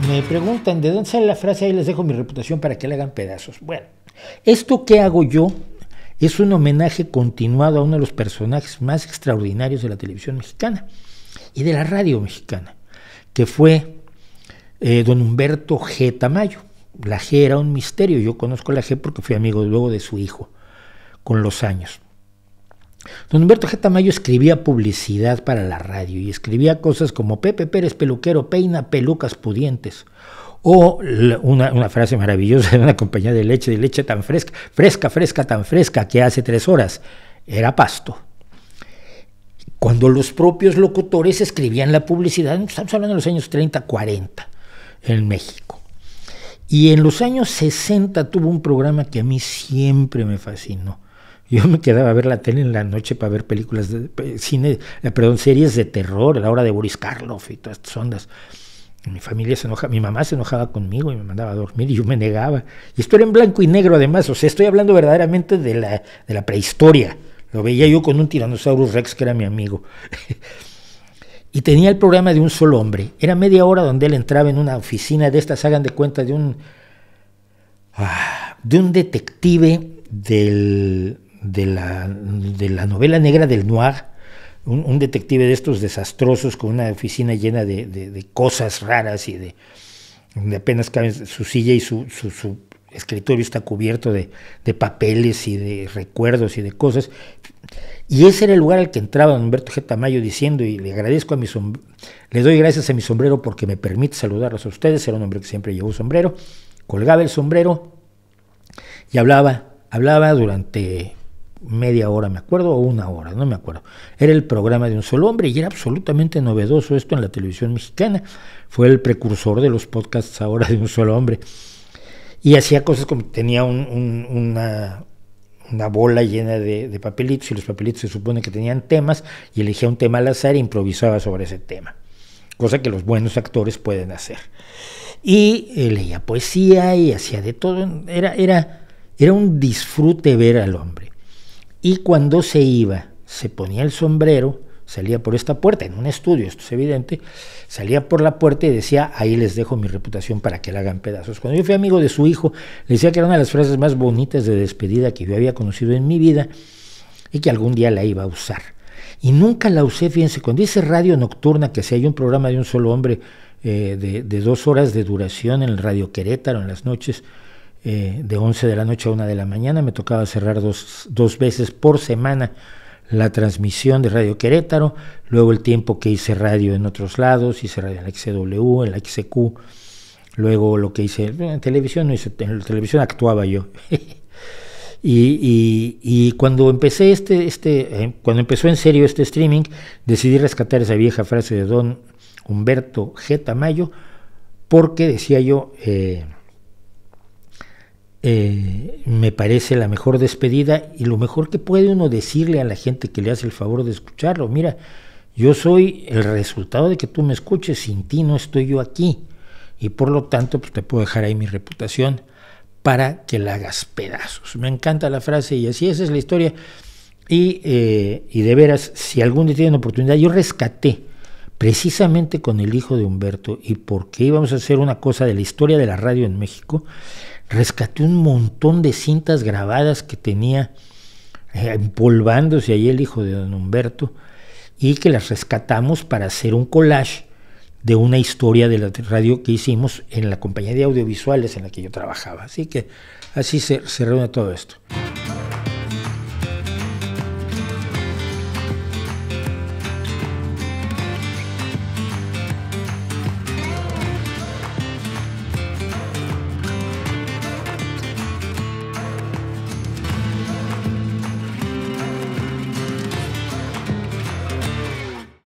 Me preguntan de dónde sale la frase, ahí les dejo mi reputación para que la hagan pedazos. Bueno, esto que hago yo es un homenaje continuado a uno de los personajes más extraordinarios de la televisión mexicana y de la radio mexicana, que fue don Humberto G. Tamayo. La G era un misterio, yo conozco la G porque fui amigo luego de su hijo, con los años. Don Humberto G. Tamayo escribía publicidad para la radio y escribía cosas como Pepe Pérez peluquero peina pelucas pudientes, o una frase maravillosa de una compañía de leche tan fresca, fresca tan fresca que hace 3 horas era pasto. Cuando los propios locutores escribían la publicidad, estamos hablando de los años 30, 40 en México. Y en los años 60 tuvo un programa que a mí siempre me fascinó. Yo me quedaba a ver la tele en la noche para ver películas de series de terror, a la hora de Boris Karloff y todas estas ondas. Mi familia se enojaba, mi mamá se enojaba conmigo y me mandaba a dormir y yo me negaba. Y esto era en blanco y negro además, o sea, estoy hablando verdaderamente de la prehistoria. Lo veía yo con un Tyrannosaurus Rex que era mi amigo. Y tenía el programa de un solo hombre. Era media hora donde él entraba en una oficina de estas, hagan de cuenta, de un detective de la novela negra del noir, un detective de estos desastrosos con una oficina llena de cosas raras y donde apenas cabe su silla y su escritorio está cubierto de papeles y de recuerdos y de cosas. Y ese era el lugar al que entraba don Humberto G. Tamayo diciendo, y le doy gracias a mi sombrero porque me permite saludarlos a ustedes. Era un hombre que siempre llevó sombrero, colgaba el sombrero y hablaba durante media hora, me acuerdo, o 1 hora, no me acuerdo. Era el programa de un solo hombre y era absolutamente novedoso esto en la televisión mexicana. Fue el precursor de los podcasts ahora de un solo hombre. Y hacía cosas como tenía una bola llena de papelitos, y los papelitos se supone que tenían temas, y elegía un tema al azar e improvisaba sobre ese tema, cosa que los buenos actores pueden hacer. Y leía poesía y hacía de todo. Era un disfrute ver al hombre. Y cuando se iba, se ponía el sombrero, salía por esta puerta, en un estudio, esto es evidente, salía por la puerta y decía, ahí les dejo mi reputación para que la hagan pedazos. Cuando yo fui amigo de su hijo, le decía que era una de las frases más bonitas de despedida que yo había conocido en mi vida y que algún día la iba a usar. Y nunca la usé, fíjense, cuando hice radio nocturna, que hacía un programa de un solo hombre de 2 horas de duración en el Radio Querétaro en las noches, de 11 de la noche a 1 de la mañana, me tocaba cerrar dos veces por semana la transmisión de Radio Querétaro, luego el tiempo que hice radio en otros lados, hice radio en la XW, en la XQ, luego lo que hice en televisión, en la televisión actuaba yo. Y cuando empecé cuando empezó en serio este streaming, decidí rescatar esa vieja frase de don Humberto G. Tamayo, porque decía yo, me parece la mejor despedida y lo mejor que puede uno decirle a la gente que le hace el favor de escucharlo. Mira, yo soy el resultado de que tú me escuches, sin ti no estoy yo aquí, y por lo tanto pues te puedo dejar ahí mi reputación para que la hagas pedazos. Me encanta la frase y así esa es la historia. Y de veras, si algún día tienen oportunidad, yo rescaté precisamente con el hijo de Humberto, y porque íbamos a hacer una cosa de la historia de la radio en México, rescaté un montón de cintas grabadas que tenía empolvándose ahí el hijo de don Humberto, y que las rescatamos para hacer un collage de una historia de la radio que hicimos en la compañía de audiovisuales en la que yo trabajaba. Así que así se reúne todo esto.